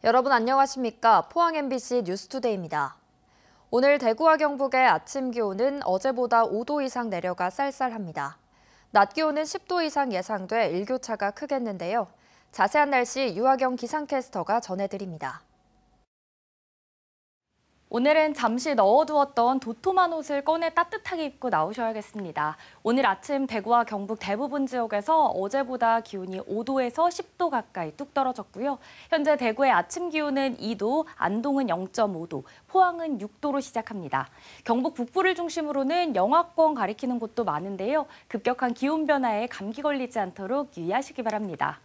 여러분 안녕하십니까? 포항 MBC 뉴스투데이입니다. 오늘 대구와 경북의 아침 기온은 어제보다 5도 이상 내려가 쌀쌀합니다. 낮 기온은 10도 이상 예상돼 일교차가 크겠는데요. 자세한 날씨 유하경 기상캐스터가 전해드립니다. 오늘은 잠시 넣어두었던 도톰한 옷을 꺼내 따뜻하게 입고 나오셔야겠습니다. 오늘 아침 대구와 경북 대부분 지역에서 어제보다 기온이 5도에서 10도 가까이 뚝 떨어졌고요. 현재 대구의 아침 기온은 2도, 안동은 0.5도, 포항은 6도로 시작합니다. 경북 북부를 중심으로는 영하권 가리키는 곳도 많은데요. 급격한 기온 변화에 감기 걸리지 않도록 유의하시기 바랍니다.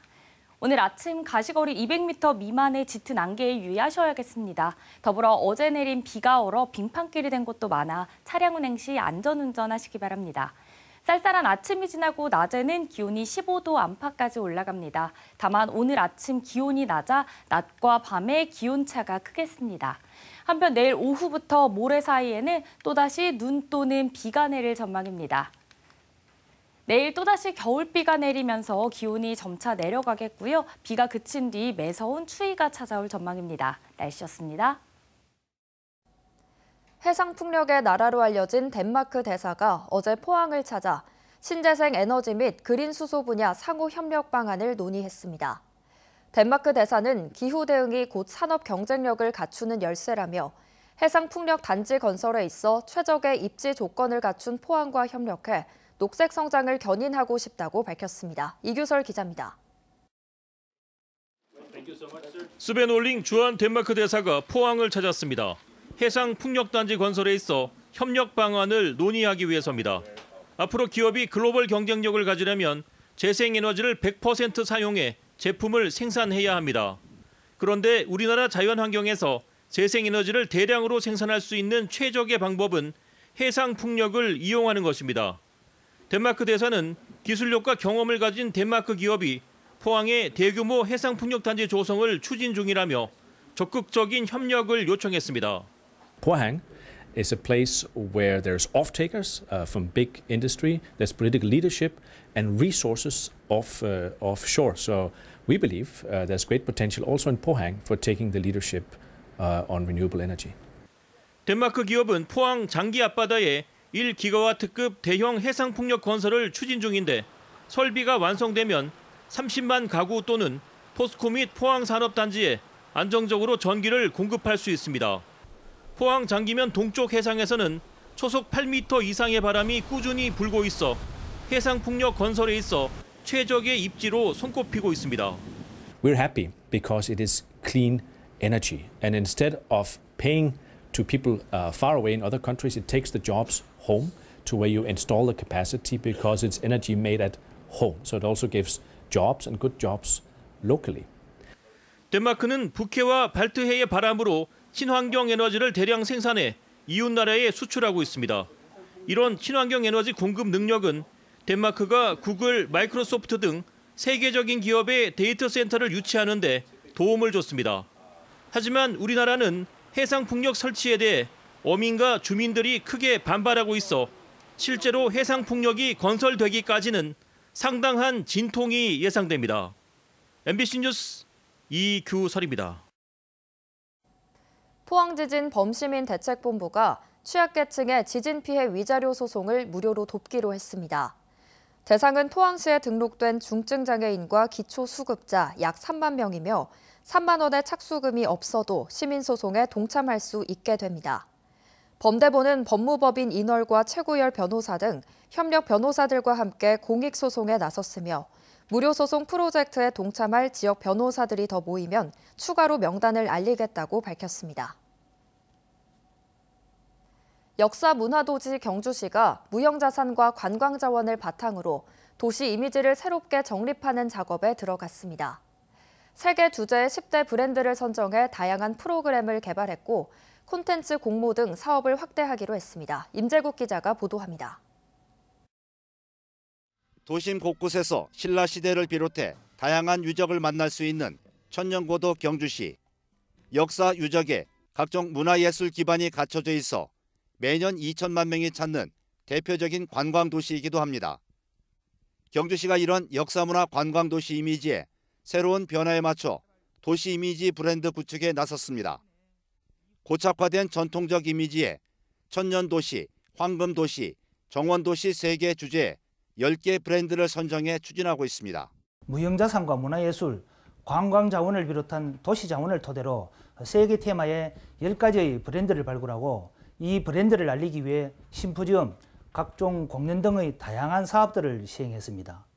오늘 아침 가시거리 200m 미만의 짙은 안개에 유의하셔야겠습니다. 더불어 어제 내린 비가 얼어 빙판길이 된 곳도 많아 차량 운행 시 안전운전하시기 바랍니다. 쌀쌀한 아침이 지나고 낮에는 기온이 15도 안팎까지 올라갑니다. 다만 오늘 아침 기온이 낮아 낮과 밤의 기온차가 크겠습니다. 한편 내일 오후부터 모레 사이에는 또다시 눈 또는 비가 내릴 전망입니다. 내일 또다시 겨울비가 내리면서 기온이 점차 내려가겠고요. 비가 그친 뒤 매서운 추위가 찾아올 전망입니다. 날씨였습니다. 해상풍력의 나라로 알려진 덴마크 대사가 어제 포항을 찾아 신재생 에너지 및 그린 수소 분야 상호 협력 방안을 논의했습니다. 덴마크 대사는 기후 대응이 곧 산업 경쟁력을 갖추는 열쇠라며 해상풍력 단지 건설에 있어 최적의 입지 조건을 갖춘 포항과 협력해 녹색 성장을 견인하고 싶다고 밝혔습니다. 이규설 기자입니다. 스벤 올링 주한 덴마크 대사가 포항을 찾았습니다. 해상 풍력단지 건설에 있어 협력 방안을 논의하기 위해서입니다. 앞으로 기업이 글로벌 경쟁력을 가지려면 재생에너지를 100% 사용해 제품을 생산해야 합니다. 그런데 우리나라 자연환경에서 재생에너지를 대량으로 생산할 수 있는 최적의 방법은 해상 풍력을 이용하는 것입니다. 덴마크 대사는 기술력과 경험을 가진 덴마크 기업이 포항에 대규모 해상풍력단지 조성을 추진 중이라며 적극적인 협력을 요청했습니다. Pohang is a place where there's off-takers from big industry, there's political leadership and resources offshore. So we believe there's great potential also in Pohang for taking the leadership on renewable energy. 덴마크 기업은 포항 장기 앞바다에 1기가와트급 대형 해상풍력 건설을 추진 중인데 설비가 완성되면 30만 가구 또는 포스코 및 포항 산업단지에 안정적으로 전기를 공급할 수 있습니다. 포항 장기면 동쪽 해상에서는 초속 8m 이상의 바람이 꾸준히 불고 있어 해상풍력 건설에 있어 최적의 입지로 손꼽히고 있습니다. We're happy because it is clean energy and instead of paying to people far away in other countries, it takes the jobs home to where you install the capacity because it's energy made at home. So it also gives jobs and good jobs locally. 덴마크는 북해와 발트해의 바람으로 친환경 에너지를 대량 생산해 이웃 나라에 수출하고 있습니다. 이런 친환경 에너지 공급 능력은 덴마크가 구글, 마이크로소프트 등 세계적인 기업의 데이터 센터를 유치하는 데 도움을 줬습니다. 하지만 우리나라는 해상풍력 설치에 대해 어민과 주민들이 크게 반발하고 있어 실제로 해상풍력이 건설되기까지는 상당한 진통이 예상됩니다. MBC 뉴스 이규설입니다. 포항지진 범시민대책본부가 취약계층의 지진 피해 위자료 소송을 무료로 돕기로 했습니다. 대상은 포항시에 등록된 중증장애인과 기초수급자 약 3만 명이며 3만 원의 착수금이 없어도 시민소송에 동참할 수 있게 됩니다. 범대본은 법무법인 인월과 최고열 변호사 등 협력 변호사들과 함께 공익소송에 나섰으며 무료 소송 프로젝트에 동참할 지역 변호사들이 더 모이면 추가로 명단을 알리겠다고 밝혔습니다. 역사문화도시 경주시가 무형자산과 관광자원을 바탕으로 도시 이미지를 새롭게 정립하는 작업에 들어갔습니다. 세계 주제의 10대 브랜드를 선정해 다양한 프로그램을 개발했고 콘텐츠 공모 등 사업을 확대하기로 했습니다. 임재국 기자가 보도합니다. 도심 곳곳에서 신라시대를 비롯해 다양한 유적을 만날 수 있는 천년고도 경주시. 역사 유적에 각종 문화예술 기반이 갖춰져 있어 매년 2천만 명이 찾는 대표적인 관광도시이기도 합니다. 경주시가 이런 역사문화 관광도시 이미지에 새로운 변화에 맞춰 도시 이미지 브랜드 구축에 나섰습니다. 고착화된 전통적 이미지에 천년도시, 황금도시, 정원도시 3개 주제에 10개 브랜드를 선정해 추진하고 있습니다. 무형자산과 문화예술, 관광자원을 비롯한 도시자원을 토대로 3개 테마의 10가지의 브랜드를 발굴하고 이 브랜드를 알리기 위해 심포지엄, 각종 공연 등의 다양한 사업들을 시행했습니다.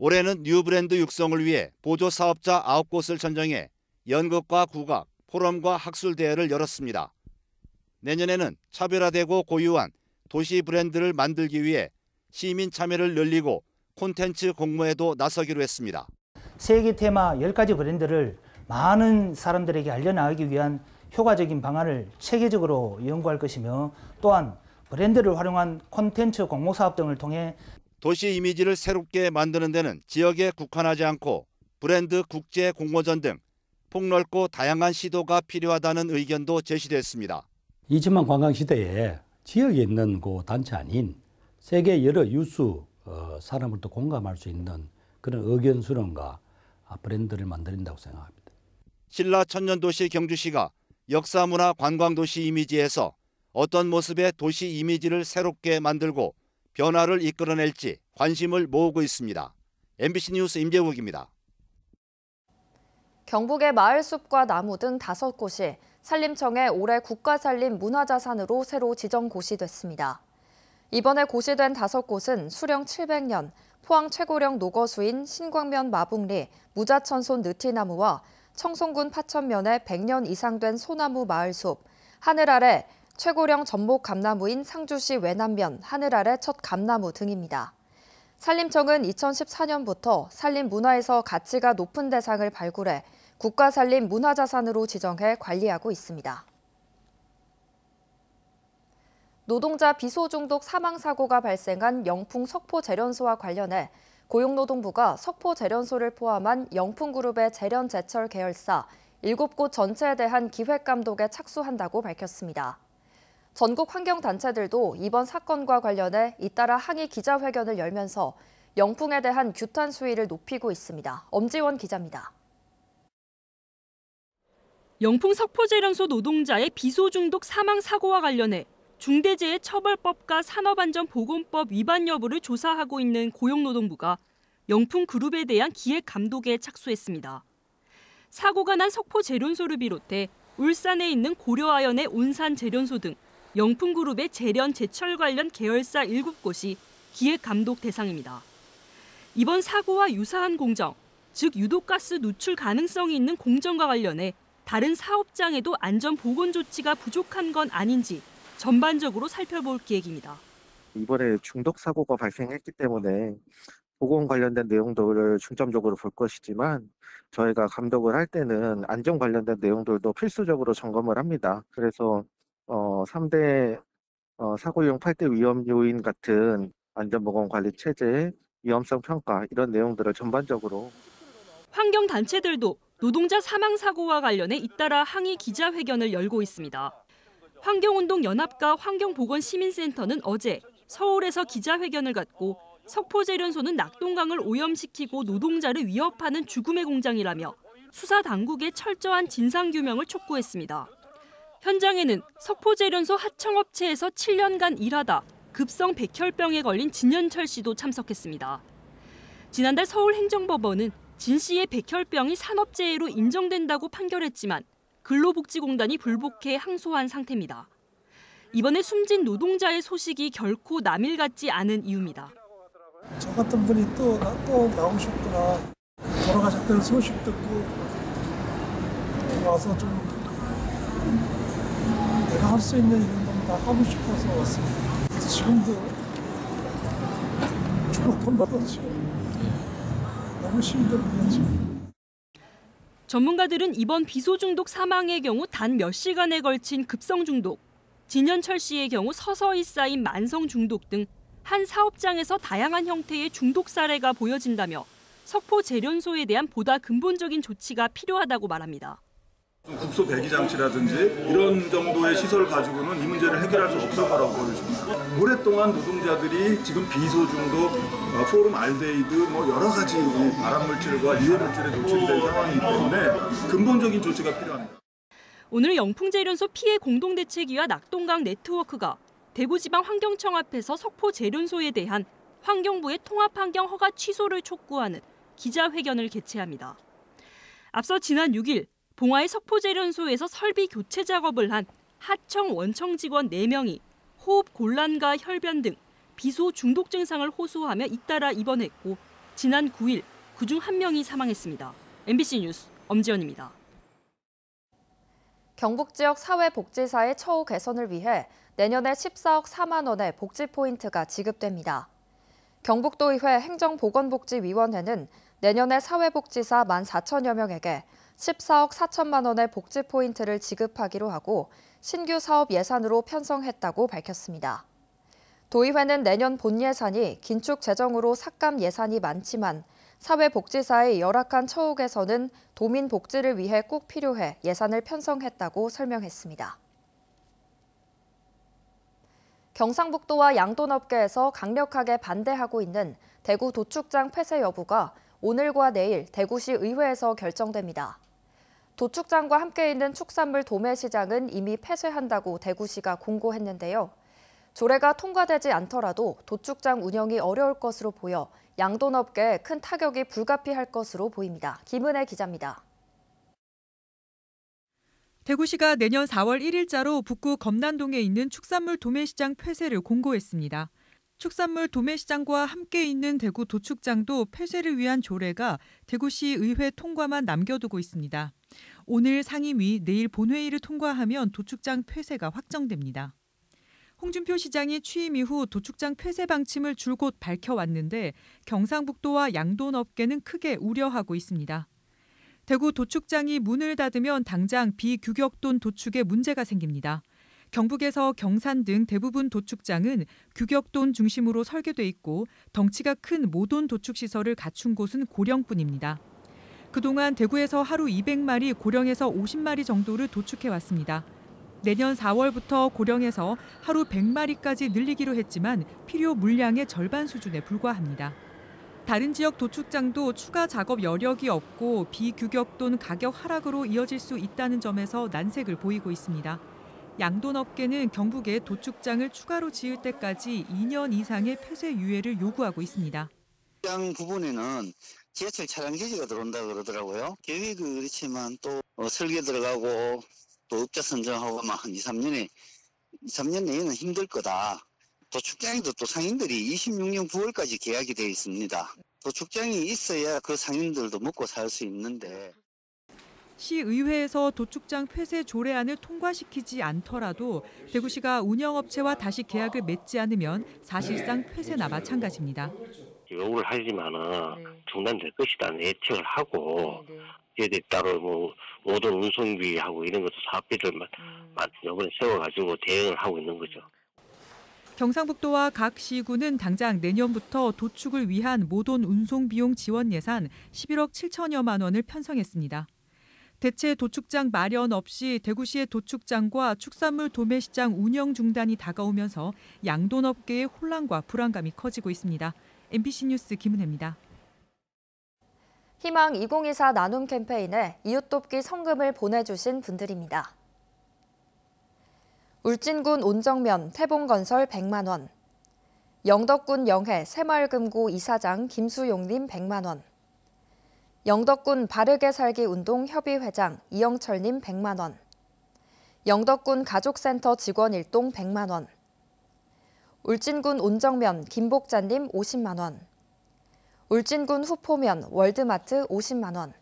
올해는 뉴 브랜드 육성을 위해 보조 사업자 9곳을 선정해 연극과 국악, 포럼과 학술 대회를 열었습니다. 내년에는 차별화되고 고유한 도시 브랜드를 만들기 위해 시민 참여를 늘리고 콘텐츠 공모에도 나서기로 했습니다. 3개 테마 10가지 브랜드를 많은 사람들에게 알려나가기 위한 효과적인 방안을 체계적으로 연구할 것이며 또한 브랜드를 활용한 콘텐츠 공모 사업 등을 통해 도시 이미지를 새롭게 만드는 데는 지역에 국한하지 않고 브랜드 국제 공모전 등 폭넓고 다양한 시도가 필요하다는 의견도 제시됐습니다. 20만 관광 시대에 지역에 있는 그 단체 아닌 세계 여러 유수 사람을 또 공감할 수 있는 그런 의견 수렴과 브랜드를 만든다고 생각합니다. 신라 천년도시 경주시가 역사 문화 관광도시 이미지에서 어떤 모습의 도시 이미지를 새롭게 만들고 변화를 이끌어낼지 관심을 모으고 있습니다. MBC 뉴스 임재욱입니다. 경북의 마을숲과 나무 등 5곳이 산림청의 올해 국가산림 문화자산으로 새로 지정 고시됐습니다. 이번에 고시된 5곳은 수령 700년, 포항 최고령 녹어수인 신광면 마북리, 무자천손 느티나무와 청송군 파천면에 100년 이상 된 소나무 마을숲, 하늘 아래 최고령 전목 감나무인 상주시 외남면 하늘 아래 첫 감나무 등입니다. 산림청은 2014년부터 산림 문화에서 가치가 높은 대상을 발굴해 국가산림 문화자산으로 지정해 관리하고 있습니다. 노동자 비소 중독 사망 사고가 발생한 영풍 석포제련소와 관련해 고용노동부가 석포제련소를 포함한 영풍그룹의 제련제철 계열사 7곳 전체에 대한 기획감독에 착수한다고 밝혔습니다. 전국 환경단체들도 이번 사건과 관련해 잇따라 항의 기자회견을 열면서 영풍에 대한 규탄 수위를 높이고 있습니다. 엄지원 기자입니다. 영풍 석포제련소 노동자의 비소 중독 사망 사고와 관련해 중대재해처벌법과 산업안전보건법 위반 여부를 조사하고 있는 고용노동부가 영풍그룹에 대한 기획감독에 착수했습니다. 사고가 난 석포제련소를 비롯해 울산에 있는 고려아연의 온산제련소 등 영풍그룹의 제련 제철 관련 계열사 7곳이 기획감독 대상입니다. 이번 사고와 유사한 공정, 즉 유독가스 누출 가능성이 있는 공정과 관련해 다른 사업장에도 안전보건 조치가 부족한 건 아닌지 전반적으로 살펴볼 계획입니다. 이번에 중독 사고가 발생했기 때문에 보건 관련된 내용들을 중점적으로 볼 것이지만 저희가 감독을 할 때는 안전 관련된 내용들도 필수적으로 점검을 합니다. 그래서 3대 사고용 8대 위험 요인 같은 안전보건관리 체제, 위험성 평가 이런 내용들을 전반적으로. 환경단체들도 노동자 사망 사고와 관련해 잇따라 항의 기자회견을 열고 있습니다. 환경운동연합과 환경보건시민센터는 어제 서울에서 기자회견을 갖고 석포제련소는 낙동강을 오염시키고 노동자를 위협하는 죽음의 공장이라며 수사 당국의 철저한 진상규명을 촉구했습니다. 현장에는 석포제련소 하청업체에서 7년간 일하다 급성 백혈병에 걸린 진현철 씨도 참석했습니다. 지난달 서울행정법원은 진 씨의 백혈병이 산업재해로 인정된다고 판결했지만 근로복지공단이 불복해 항소한 상태입니다. 이번에 숨진 노동자의 소식이 결코 남일 같지 않은 이유입니다. 저 같은 분이 또 나오셨구나. 돌아가셨다는 소식 듣고 와서 좀 내가 할 수 있는 일은 다 하고 싶어서 왔습니다. 지금도 죽어본다도 지금 너무 힘들어요 지금. 전문가들은 이번 비소 중독 사망의 경우 단 몇 시간에 걸친 급성 중독, 진현철 씨의 경우 서서히 쌓인 만성 중독 등 한 사업장에서 다양한 형태의 중독 사례가 보여진다며 석포제련소에 대한 보다 근본적인 조치가 필요하다고 말합니다. 국소 배기 장치라든지 이런 정도의 시설 가지고는 이 문제를 해결할 수 없을 거라고 보여집니다. 오랫동안 노동자들이 지금 비소중독, 포름알데히드 여러 가지 발암물질과 유해물질에 노출이 된 상황이기 때문에 근본적인 조치가 필요합니다. 오늘 영풍재련소 피해 공동대책위와 낙동강 네트워크가 대구지방환경청 앞에서 석포재련소에 대한 환경부의 통합환경 허가 취소를 촉구하는 기자회견을 개최합니다. 앞서 지난 6일 봉화의 석포재련소에서 설비 교체 작업을 한 하청 원청 직원 4명이 호흡 곤란과 혈변 등 비소 중독 증상을 호소하며 잇따라 입원했고 지난 9일 그중 1명이 사망했습니다. MBC 뉴스 엄지연입니다. 경북 지역 사회복지사의 처우 개선을 위해 내년에 14억 4만 원의 복지 포인트가 지급됩니다. 경북도의회 행정보건복지위원회는 내년에 사회복지사 14,000여 명에게 14억 4천만 원의 복지 포인트를 지급하기로 하고 신규 사업 예산으로 편성했다고 밝혔습니다. 도의회는 내년 본 예산이 긴축 재정으로 삭감 예산이 많지만 사회복지사의 열악한 처우 개선은 도민 복지를 위해 꼭 필요해 예산을 편성했다고 설명했습니다. 경상북도와 양돈업계에서 강력하게 반대하고 있는 대구 도축장 폐쇄 여부가 오늘과 내일 대구시 의회에서 결정됩니다. 도축장과 함께 있는 축산물 도매시장은 이미 폐쇄한다고 대구시가 공고했는데요. 조례가 통과되지 않더라도 도축장 운영이 어려울 것으로 보여 양돈업계에 큰 타격이 불가피할 것으로 보입니다. 김은혜 기자입니다. 대구시가 내년 4월 1일자로 북구 검난동에 있는 축산물 도매시장 폐쇄를 공고했습니다. 축산물 도매시장과 함께 있는 대구 도축장도 폐쇄를 위한 조례가 대구시 의회 통과만 남겨두고 있습니다. 오늘 상임위, 내일 본회의를 통과하면 도축장 폐쇄가 확정됩니다. 홍준표 시장이 취임 이후 도축장 폐쇄 방침을 줄곧 밝혀왔는데 경상북도와 양돈업계는 크게 우려하고 있습니다. 대구 도축장이 문을 닫으면 당장 비규격돈 도축에 문제가 생깁니다. 경북에서 경산 등 대부분 도축장은 규격돈 중심으로 설계돼 있고 덩치가 큰 모돈 도축시설을 갖춘 곳은 고령뿐입니다. 그동안 대구에서 하루 200마리, 고령에서 50마리 정도를 도축해왔습니다. 내년 4월부터 고령에서 하루 100마리까지 늘리기로 했지만 필요 물량의 절반 수준에 불과합니다. 다른 지역 도축장도 추가 작업 여력이 없고 비규격돈 가격 하락으로 이어질 수 있다는 점에서 난색을 보이고 있습니다. 양돈업계는 경북에 도축장을 추가로 지을 때까지 2년 이상의 폐쇄 유예를 요구하고 있습니다. 도축장 부분에는 지하철 차량 기지가 들어온다 그러더라고요. 계획은 그렇지만 또 설계 들어가고 또 업자 선정하고 한 2, 3년 내에는 힘들 거다. 도축장에도 또 상인들이 26년 9월까지 계약이 되어 있습니다. 도축장이 있어야 그 상인들도 먹고 살 수 있는데. 시의회에서 도축장 폐쇄 조례안을 통과시키지 않더라도 대구시가 운영업체와 다시 계약을 맺지 않으면 사실상 폐쇄나 마찬가지입니다. 요구를 하지만은 중단될 것이라는 예측을 하고 이에 따로 모든 운송비하고 이런 것도 사업비를 이번에 세워가지고 대응을 하고 있는 거죠. 경상북도와 각 시군은 당장 내년부터 도축을 위한 모돈 운송 비용 지원 예산 11억 7천여만 원을 편성했습니다. 대체 도축장 마련 없이 대구시의 도축장과 축산물 도매시장 운영 중단이 다가오면서 양돈업계의 혼란과 불안감이 커지고 있습니다. MBC 뉴스 김은혜입니다. 희망 2024 나눔 캠페인에 이웃돕기 성금을 보내주신 분들입니다. 울진군 온정면 태봉건설 100만 원, 영덕군 영해 새마을금고 이사장 김수용님 100만 원, 영덕군 바르게 살기 운동 협의회장 이영철님 100만 원, 영덕군 가족센터 직원 일동 100만 원, 울진군 온정면 김복자님 50만 원, 울진군 후포면 월드마트 50만 원,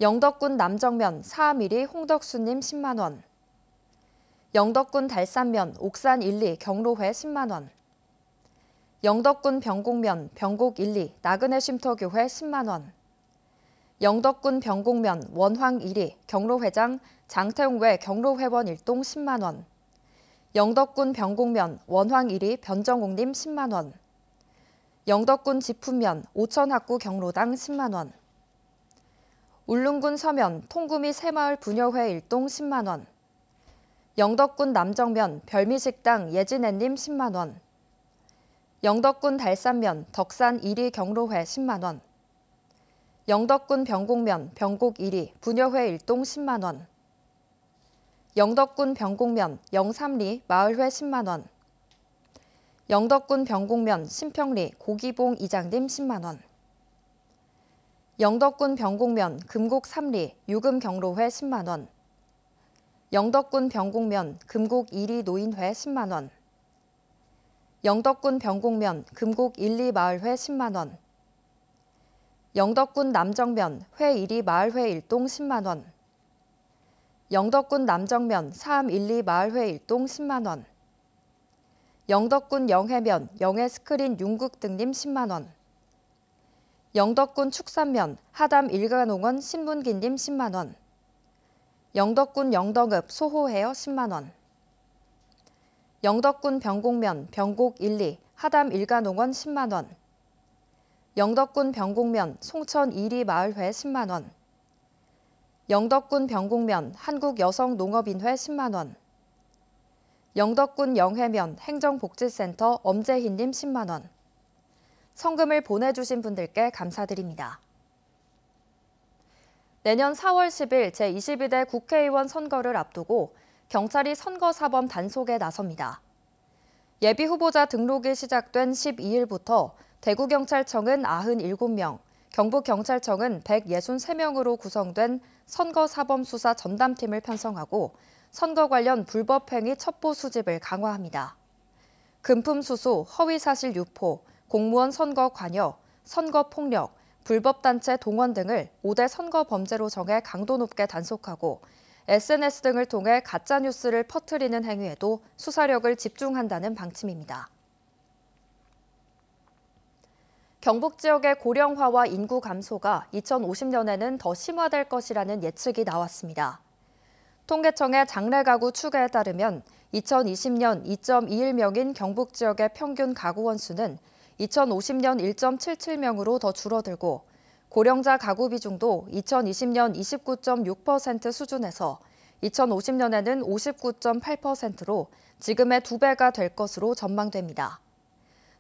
영덕군 남정면 사암일이 홍덕수님 10만 원, 영덕군 달산면 옥산 1, 2 경로회 10만 원, 영덕군 병곡면 병곡 1, 2 나그네 쉼터교회 10만 원, 영덕군 병곡면 원황 1, 2 경로회장 장태웅외 경로회원 일동 10만 원, 영덕군 병곡면 원황 1, 2 변정옥님 10만 원, 영덕군 지품면 오천학구 경로당 10만 원, 울릉군 서면 통구미 새마을 부녀회 일동 10만 원. 영덕군 남정면 별미식당 예진애님 10만 원. 영덕군 달산면 덕산 1위 경로회 10만 원. 영덕군 병곡면 병곡 1위 부녀회 일동 10만 원. 영덕군 병곡면 영삼리 마을회 10만 원. 영덕군 병곡면 신평리 고기봉 이장님 10만 원. 영덕군 병곡면 금곡 3리 유금 경로회 10만 원. 영덕군 병곡면 금곡 1위 노인회 10만 원. 영덕군 병곡면 금곡 1, 2 마을회 10만 원. 영덕군 남정면 회 1위 마을회 일동 10만 원. 영덕군 남정면 사암 1, 2 마을회 일동 10만 원. 영덕군 영해면 영해 스크린 윤국 등님 10만 원. 영덕군 축산면 하담 일가농원 신문기님 10만 원. 영덕군 영덕읍 소호헤어 10만 원. 영덕군 병곡면 병곡 1, 2 하담 일가농원 10만 원. 영덕군 병곡면 송천 1위 마을회 10만 원. 영덕군 병곡면 한국여성농업인회 10만 원. 영덕군 영해면 행정복지센터 엄재희님 10만 원. 성금을 보내주신 분들께 감사드립니다. 내년 4월 10일 제22대 국회의원 선거를 앞두고 경찰이 선거사범 단속에 나섭니다. 예비후보자 등록이 시작된 12일부터 대구경찰청은 97명, 경북경찰청은 163명으로 구성된 선거사범수사 전담팀을 편성하고 선거 관련 불법행위 첩보 수집을 강화합니다. 금품 수수, 허위사실 유포, 공무원 선거 관여, 선거 폭력, 불법단체 동원 등을 5대 선거 범죄로 정해 강도 높게 단속하고 SNS 등을 통해 가짜뉴스를 퍼뜨리는 행위에도 수사력을 집중한다는 방침입니다. 경북 지역의 고령화와 인구 감소가 2050년에는 더 심화될 것이라는 예측이 나왔습니다. 통계청의 장래가구 추계에 따르면 2020년 2.21명인 경북 지역의 평균 가구 원수는 2050년 1.77명으로 더 줄어들고 고령자 가구 비중도 2020년 29.6% 수준에서 2050년에는 59.8%로 지금의 2배가 될 것으로 전망됩니다.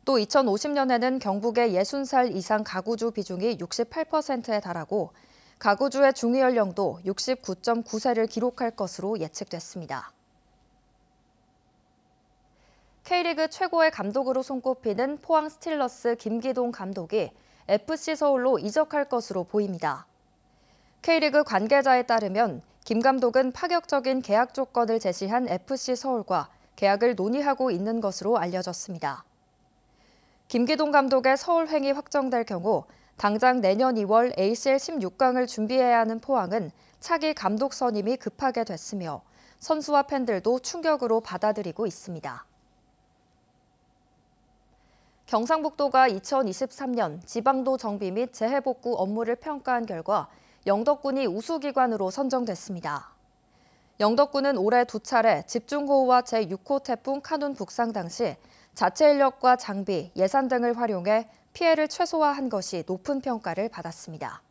또 2050년에는 경북의 60살 이상 가구주 비중이 68%에 달하고 가구주의 중위연령도 69.9세를 기록할 것으로 예측됐습니다. K리그 최고의 감독으로 손꼽히는 포항 스틸러스 김기동 감독이 FC 서울로 이적할 것으로 보입니다. K리그 관계자에 따르면 김 감독은 파격적인 계약 조건을 제시한 FC 서울과 계약을 논의하고 있는 것으로 알려졌습니다. 김기동 감독의 서울 행이 확정될 경우 당장 내년 2월 ACL 16강을 준비해야 하는 포항은 차기 감독 선임이 급하게 됐으며 선수와 팬들도 충격으로 받아들이고 있습니다. 경상북도가 2023년 지방도 정비 및 재해복구 업무를 평가한 결과 영덕군이 우수기관으로 선정됐습니다. 영덕군은 올해 2차례 집중호우와 제6호 태풍 카눈 북상 당시 자체 인력과 장비, 예산 등을 활용해 피해를 최소화한 것이 높은 평가를 받았습니다.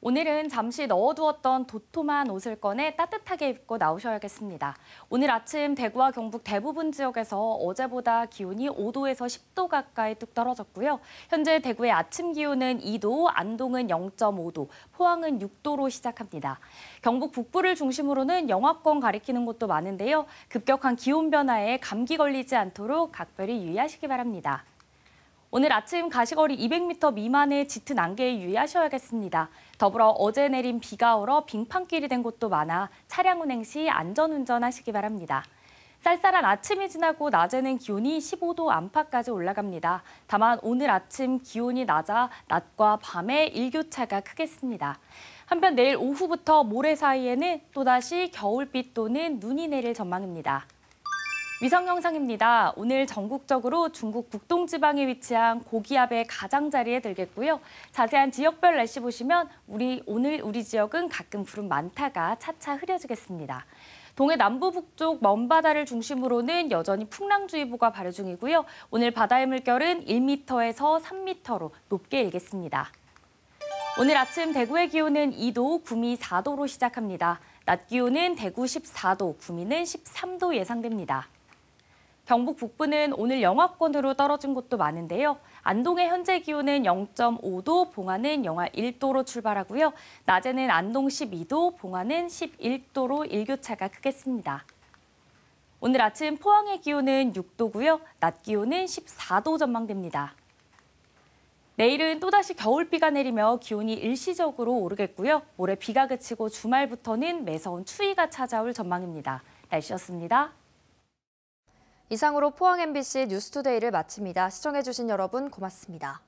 오늘은 잠시 넣어두었던 도톰한 옷을 꺼내 따뜻하게 입고 나오셔야겠습니다. 오늘 아침 대구와 경북 대부분 지역에서 어제보다 기온이 5도에서 10도 가까이 뚝 떨어졌고요. 현재 대구의 아침 기온은 2도, 안동은 0.5도, 포항은 6도로 시작합니다. 경북 북부를 중심으로는 영하권 가리키는 곳도 많은데요. 급격한 기온 변화에 감기 걸리지 않도록 각별히 유의하시기 바랍니다. 오늘 아침 가시거리 200m 미만의 짙은 안개에 유의하셔야겠습니다. 더불어 어제 내린 비가 얼어 빙판길이 된 곳도 많아 차량 운행 시 안전운전하시기 바랍니다. 쌀쌀한 아침이 지나고 낮에는 기온이 15도 안팎까지 올라갑니다. 다만 오늘 아침 기온이 낮아 낮과 밤에 일교차가 크겠습니다. 한편 내일 오후부터 모레 사이에는 또다시 겨울비 또는 눈이 내릴 전망입니다. 위성 영상입니다. 오늘 전국적으로 중국 북동지방에 위치한 고기압의 가장자리에 들겠고요. 자세한 지역별 날씨 보시면 오늘 우리 지역은 가끔 구름 많다가 차차 흐려지겠습니다. 동해 남부 북쪽 먼바다를 중심으로는 여전히 풍랑주의보가 발효 중이고요. 오늘 바다의 물결은 1m에서 3m로 높게 일겠습니다. 오늘 아침 대구의 기온은 2도, 구미 4도로 시작합니다. 낮 기온은 대구 14도, 구미는 13도 예상됩니다. 경북 북부는 오늘 영하권으로 떨어진 곳도 많은데요. 안동의 현재 기온은 0.5도, 봉화는 영하 1도로 출발하고요. 낮에는 안동 12도, 봉화는 11도로 일교차가 크겠습니다. 오늘 아침 포항의 기온은 6도고요. 낮 기온은 14도 전망됩니다. 내일은 또다시 겨울비가 내리며 기온이 일시적으로 오르겠고요. 모레 비가 그치고 주말부터는 매서운 추위가 찾아올 전망입니다. 날씨였습니다. 이상으로 포항 MBC 뉴스투데이를 마칩니다. 시청해주신 여러분 고맙습니다.